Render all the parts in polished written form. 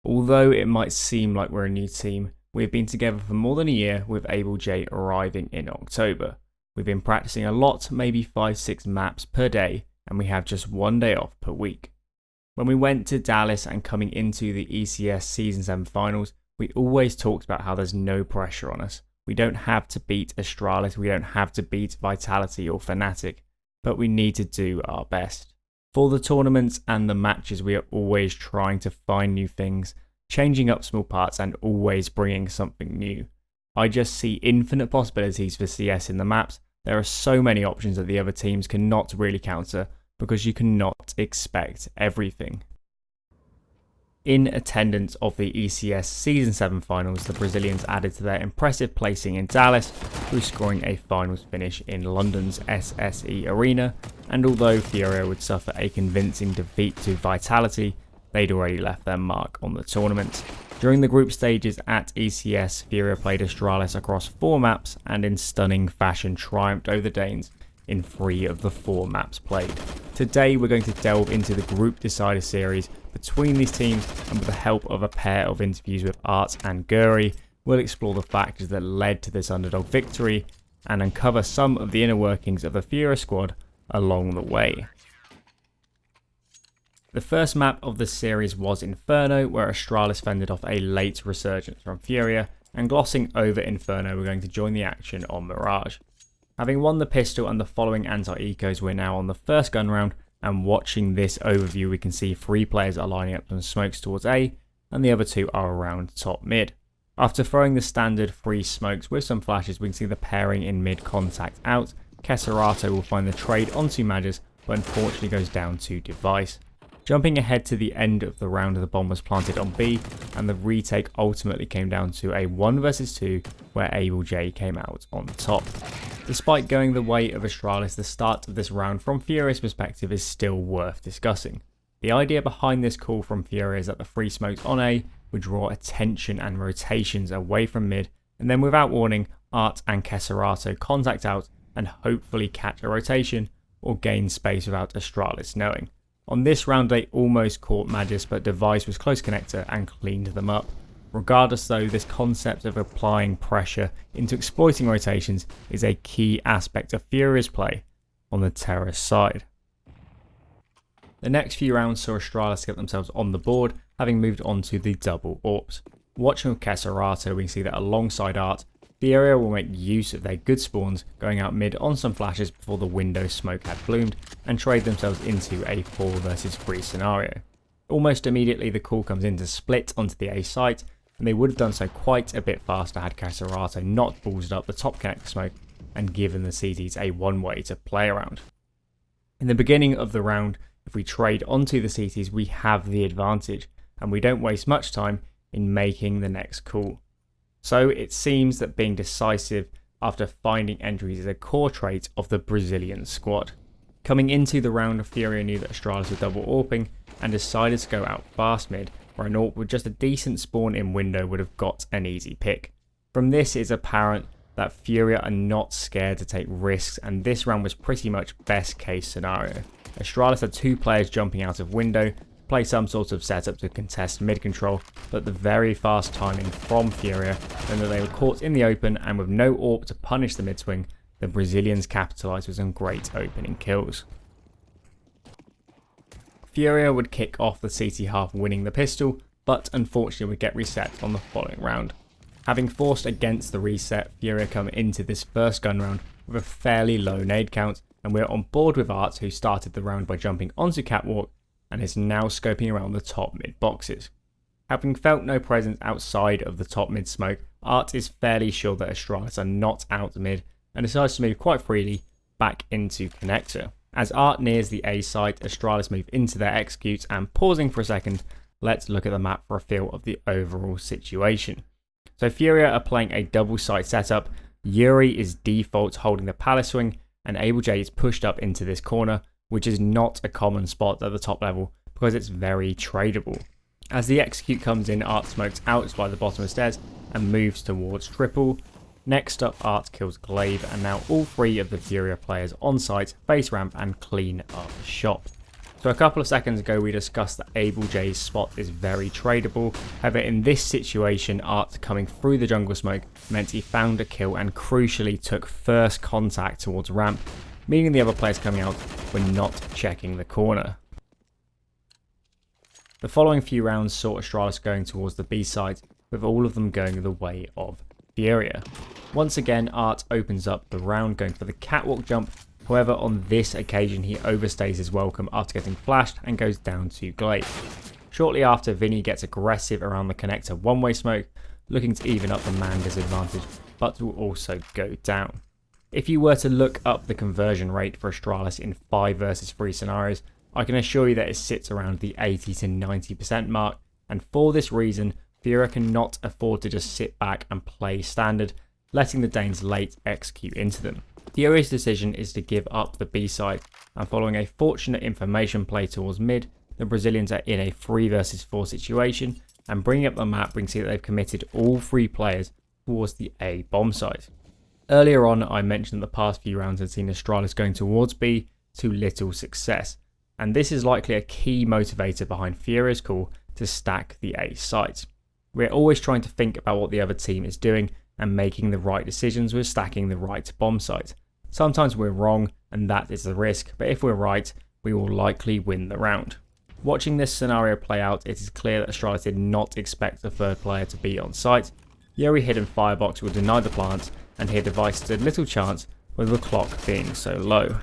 Although it might seem like we're a new team, we have been together for more than a year, with AbleJ arriving in October. We've been practicing a lot, maybe 5-6 maps per day, and we have just one day off per week. When we went to Dallas and coming into the ECS Season 7 finals, we always talked about how there's no pressure on us. We don't have to beat Astralis, we don't have to beat Vitality or Fnatic, but we need to do our best. For the tournaments and the matches, we are always trying to find new things, changing up small parts and always bringing something new. I just see infinite possibilities for CS in the maps. There are so many options that the other teams cannot really counter because you cannot expect everything. In attendance of the ECS Season 7 finals, the Brazilians added to their impressive placing in Dallas through scoring a finals finish in London's SSE Arena, and although FURIA would suffer a convincing defeat to Vitality, they'd already left their mark on the tournament. During the group stages at ECS, FURIA played Astralis across 4 maps and in stunning fashion triumphed over the Danes in 3 of the 4 maps played. Today we're going to delve into the group decider series between these teams, and with the help of a pair of interviews with arT and guerri, we'll explore the factors that led to this underdog victory and uncover some of the inner workings of the FURIA squad along the way. The first map of the series was Inferno, where Astralis fended off a late resurgence from FURIA, and glossing over Inferno, we're going to join the action on Mirage. Having won the pistol and the following anti-ecos, we're now on the first gun round, and watching this overview we can see 3 players are lining up some smokes towards A, and the other 2 are around top mid. After throwing the standard 3 smokes with some flashes, we can see the pairing in mid contact out. Keserato will find the trade onto Magus, but unfortunately goes down to Device. Jumping ahead to the end of the round, the bomb was planted on B, and the retake ultimately came down to a 1 vs 2 where AbleJ came out on top. Despite going the way of Astralis, the start of this round from FURIA's perspective is still worth discussing. The idea behind this call from FURIA is that the 3 smokes on A would draw attention and rotations away from mid, and then without warning, arT and Keserato contact out and hopefully catch a rotation or gain space without Astralis knowing. On this round they almost caught Magus, but Device was close connector and cleaned them up. Regardless though, this concept of applying pressure into exploiting rotations is a key aspect of FURIA's play on the terrorist side. The next few rounds saw Astralis get themselves on the board, having moved on to the double AWPs. Watching with Keserato, we can see that alongside arT, FURIA will make use of their good spawns, going out mid on some flashes before the window smoke had bloomed, and trade themselves into a 4 vs 3 scenario. Almost immediately the call comes in to split onto the A site, and they would have done so quite a bit faster had Keserato not ballsed up the top connector smoke and given the CTs a one-way to play around. In the beginning of the round, if we trade onto the CTs, we have the advantage, and we don't waste much time in making the next call. So it seems that being decisive after finding entries is a core trait of the Brazilian squad. Coming into the round, FURIA knew that Astralis were double AWPing and decided to go out fast mid, where an AWP with just a decent spawn in window would have got an easy pick. From this it's apparent that FURIA are not scared to take risks, and this round was pretty much best case scenario. Astralis had 2 players jumping out of window to play some sort of setup to contest mid control, but the very fast timing from FURIA meant that they were caught in the open, and with no AWP to punish the mid swing, the Brazilians capitalised with some great opening kills. FURIA would kick off the CT half winning the pistol, but unfortunately would get reset on the following round. Having forced against the reset, FURIA come into this first gun round with a fairly low nade count, and we're on board with arT, who started the round by jumping onto catwalk and is now scoping around the top mid boxes. Having felt no presence outside of the top mid smoke, arT is fairly sure that Astralis are not out mid and decides to move quite freely back into connector. As arT nears the A site, Astralis move into their executes, and pausing for a second, let's look at the map for a feel of the overall situation. So FURIA are playing a double site setup. Guerri is default holding the palace swing, and AbleJ is pushed up into this corner, which is not a common spot at the top level because it's very tradable. As the execute comes in, arT smokes out by the bottom of the stairs and moves towards triple. Next up, arT kills Glaive, and now all 3 of the FURIA players on site face ramp and clean up shop. So a couple of seconds ago we discussed that AbleJ's spot is very tradable. However, in this situation, arT coming through the jungle smoke meant he found a kill and crucially took first contact towards ramp, meaning the other players coming out were not checking the corner. The following few rounds saw Astralis going towards the B side, with all of them going the way of FURIA. Once again, arT opens up the round going for the catwalk jump. However, on this occasion he overstays his welcome after getting flashed and goes down to Glade. Shortly after, Vinny gets aggressive around the connector one-way smoke, looking to even up the man disadvantage, but will also go down. If you were to look up the conversion rate for Astralis in 5 versus 3 scenarios, I can assure you that it sits around the 80 to 90% mark, and for this reason, FURIA cannot afford to just sit back and play standard, letting the Danes late execute into them. FURIA's decision is to give up the B side, and following a fortunate information play towards mid, the Brazilians are in a 3 versus 4 situation, and bringing up the map we can see that they've committed all 3 players towards the A bomb site. Earlier on I mentioned that the past few rounds had seen Astralis going towards B to little success, and this is likely a key motivator behind FURIA's call to stack the A site. We're always trying to think about what the other team is doing and making the right decisions with stacking the right bomb site. Sometimes we're wrong and that is the risk, but if we're right, we will likely win the round. Watching this scenario play out, it is clear that Astralis did not expect the third player to be on site. Guerri hidden firebox will deny the plant, and here Device stood little chance with the clock being so low.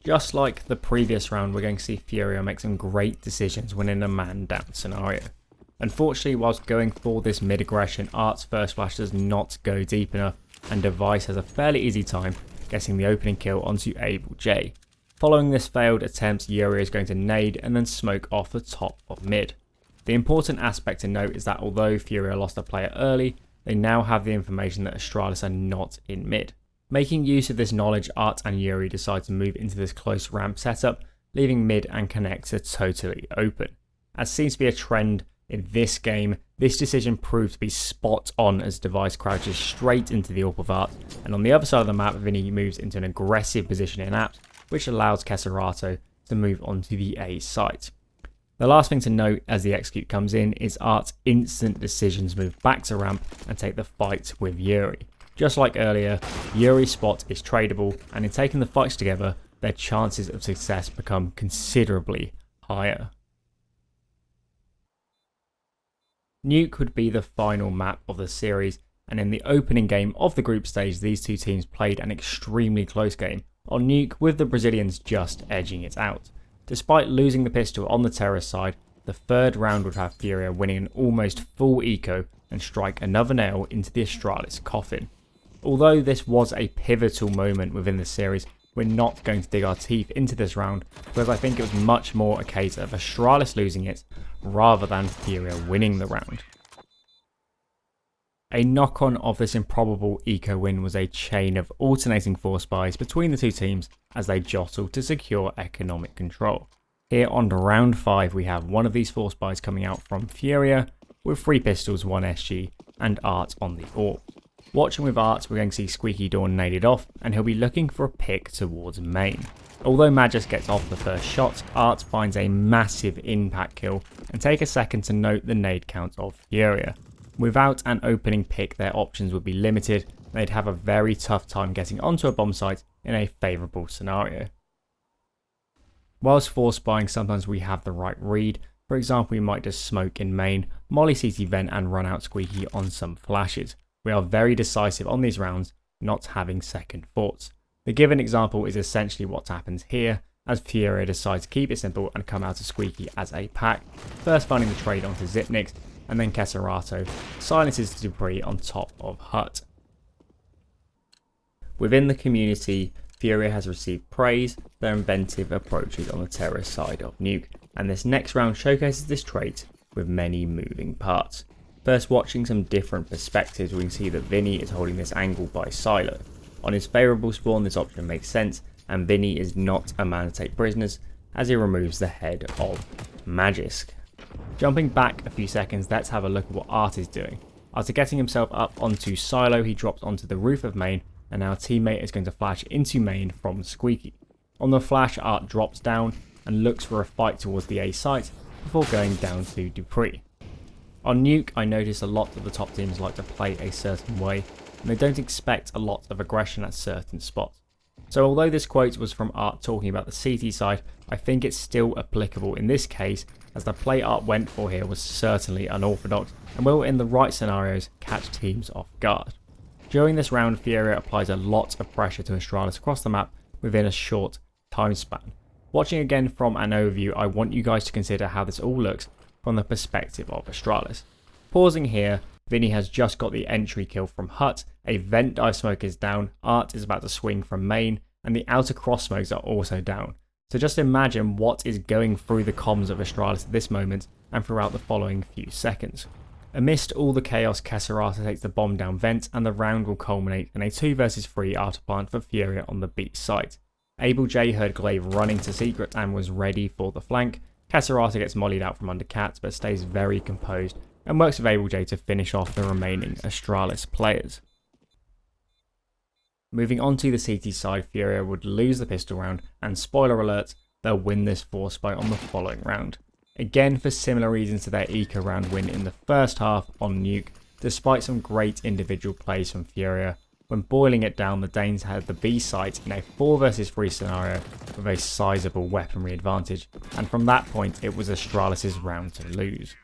Just like the previous round, we're going to see FURIA make some great decisions when in a man down scenario. Unfortunately, whilst going for this mid aggression, arT's first flash does not go deep enough, and Device has a fairly easy time getting the opening kill onto AbleJ. Following this failed attempt, Guerri is going to nade and then smoke off the top of mid. The important aspect to note is that although FURIA lost a player early, they now have the information that Astralis are not in mid. Making use of this knowledge, arT and Guerri decide to move into this close ramp setup, leaving mid and connector totally open. As seems to be a trend in this game, this decision proved to be spot on as Device crouches straight into the AWP of arT, and on the other side of the map, Vinny moves into an aggressive position in apt, which allows Keserato to move onto the A site. The last thing to note as the execute comes in is arT's instant decisions move back to ramp and take the fight with Guerri. Just like earlier, Guerri's spot is tradable, and in taking the fights together, their chances of success become considerably higher. Nuke would be the final map of the series, and in the opening game of the group stage, these two teams played an extremely close game on Nuke, with the Brazilians just edging it out. Despite losing the pistol on the terrorist side, the third round would have FURIA winning an almost full eco and strike another nail into the Astralis coffin. Although this was a pivotal moment within the series, we're not going to dig our teeth into this round, because I think it was much more a case of Astralis losing it rather than FURIA winning the round. A knock-on of this improbable eco win was a chain of alternating force buys between the two teams as they jostled to secure economic control. Here on round 5 we have one of these force buys coming out from FURIA with 3 pistols, 1 SG and arT on the AWP. Watching with arT, we're going to see Squeaky Dawn naded off, and he'll be looking for a pick towards main. Although Magus gets off the first shot, arT finds a massive impact kill, and take a second to note the nade count of FURIA. Without an opening pick, their options would be limited, and they'd have a very tough time getting onto a bomb site in a favourable scenario. Whilst force buying, sometimes we have the right read. For example, we might just smoke in main, molly CT vent and run out Squeaky on some flashes. We are very decisive on these rounds, not having second thoughts. The given example is essentially what happens here, as FURIA decides to keep it simple and come out to Squeaky as a pack, first finding the trade onto Zipnix, and then Keserato silences Dupree on top of Hut. Within the community, FURIA has received praise for their inventive approaches on the terrorist side of Nuke, and this next round showcases this trait with many moving parts. First, watching some different perspectives, we can see that Vinny is holding this angle by silo. On his favourable spawn, this option makes sense, and Vinny is not a man to take prisoners as he removes the head of Magisk. Jumping back a few seconds, let's have a look at what arT is doing. After getting himself up onto silo, he drops onto the roof of main, and our teammate is going to flash into main from Squeaky. On the flash, arT drops down and looks for a fight towards the A site before going down to Dupree. On Nuke, I notice a lot of the top teams like to play a certain way, and they don't expect a lot of aggression at certain spots. So although this quote was from arT talking about the CT side, I think it's still applicable in this case, as the play arT went for here was certainly unorthodox and will in the right scenarios catch teams off guard. During this round, Furia applies a lot of pressure to Astralis across the map within a short time span. Watching again from an overview, I want you guys to consider how this all looks from the perspective of Astralis. Pausing here, Vinny has just got the entry kill from Hut, a vent dive smoke is down, arT is about to swing from main, and the outer cross smokes are also down. So just imagine what is going through the comms of Astralis at this moment and throughout the following few seconds. Amidst all the chaos, Caserata takes the bomb down vent, and the round will culminate in a 2 vs 3 arT plant for Furia on the B site. Able J heard Glaive running to secret and was ready for the flank. Caserata gets mollied out from under Cat but stays very composed and works with Able J to finish off the remaining Astralis players. Moving on to the CT side, Furia would lose the pistol round, and spoiler alert, they'll win this force fight on the following round. Again, for similar reasons to their eco round win in the first half on Nuke, despite some great individual plays from Furia, when boiling it down, the Danes had the B site in a 4 vs 3 scenario with a sizeable weaponry advantage, and from that point it was Astralis' round to lose.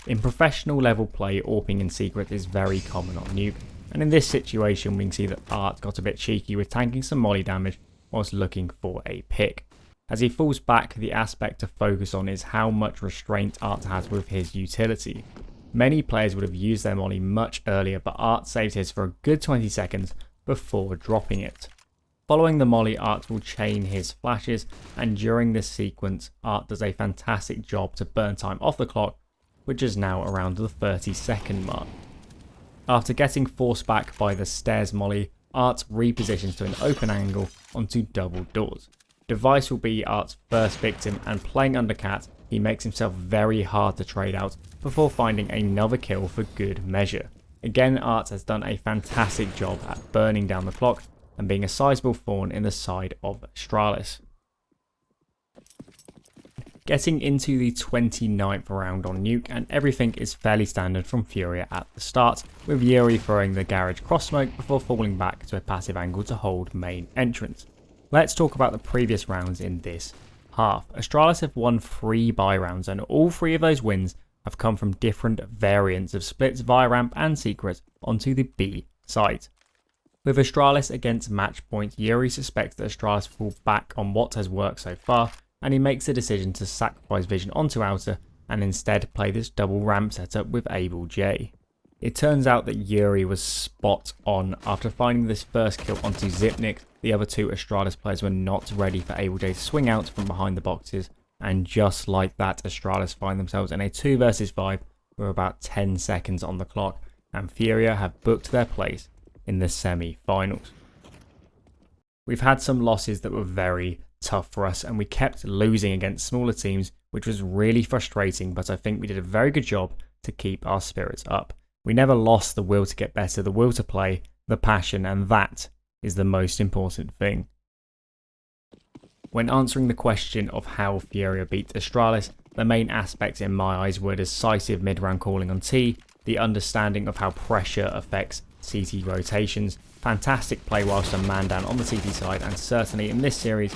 In professional level play, AWPing in secret is very common on Nuke, and in this situation we can see that arT got a bit cheeky with tanking some molly damage whilst looking for a pick. As he falls back, the aspect to focus on is how much restraint arT has with his utility. Many players would have used their molly much earlier, but arT saves his for a good 20 seconds before dropping it. Following the molly, arT will chain his flashes, and during this sequence arT does a fantastic job to burn time off the clock, which is now around the 30-second mark. After getting forced back by the stairs molly, arT repositions to an open angle onto double doors. Device will be arT's first victim, and playing under Cat, he makes himself very hard to trade out before finding another kill for good measure. Again, arT has done a fantastic job at burning down the clock and being a sizeable thorn in the side of Astralis. Getting into the 29th round on Nuke, and everything is fairly standard from Furia at the start, with Yuri throwing the garage cross smoke before falling back to a passive angle to hold main entrance. Let's talk about the previous rounds in this half. Astralis have won 3 buy rounds, and all 3 of those wins have come from different variants of splits via ramp and secret onto the B site. With Astralis against match point, Yuri suspects that Astralis will fall back on what has worked so far, and he makes the decision to sacrifice vision onto outer and instead play this double ramp setup with Able J. It turns out that Yuri was spot on. After finding this first kill onto Zipnik, the other 2 Astralis players were not ready for Able J to swing out from behind the boxes, and just like that, Astralis find themselves in a 2 vs 5 with about 10 seconds on the clock, and Furia have booked their place in the semi-finals. We've had some losses that were very tough for us, and we kept losing against smaller teams, which was really frustrating, but I think we did a very good job to keep our spirits up. We never lost the will to get better, the will to play, the passion, and that is the most important thing. When answering the question of how Furia beat Astralis, the main aspects in my eyes were decisive mid-round calling on T, the understanding of how pressure affects CT rotations, fantastic play whilst a man down on the CT side, and certainly in this series,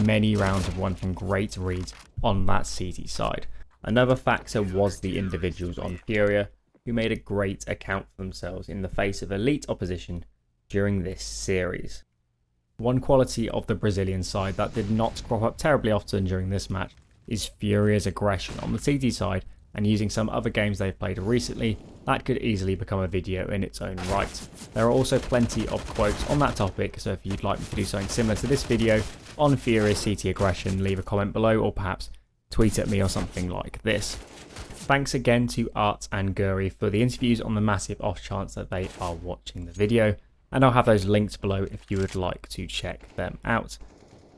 many rounds have won from great reads on that CT side. Another factor was the individuals on Furia, who made a great account for themselves in the face of elite opposition during this series. One quality of the Brazilian side that did not crop up terribly often during this match is Furia's aggression on the CT side, and using some other games they've played recently, that could easily become a video in its own right. There are also plenty of quotes on that topic, so if you'd like me to do something similar to this video on Furia's CT aggression, leave a comment below or perhaps tweet at me or something like this. Thanks again to arT and guerri for the interviews on the massive off chance that they are watching the video, and I'll have those linked below if you would like to check them out.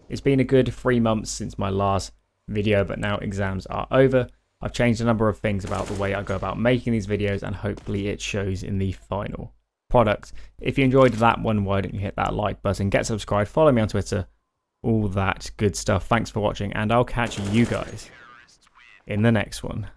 It's been a good 3 months since my last video, but now exams are over. I've changed a number of things about the way I go about making these videos, and hopefully it shows in the final product. If you enjoyed that one, why don't you hit that like button, get subscribed, follow me on Twitter, all that good stuff. Thanks for watching, and I'll catch you guys in the next one.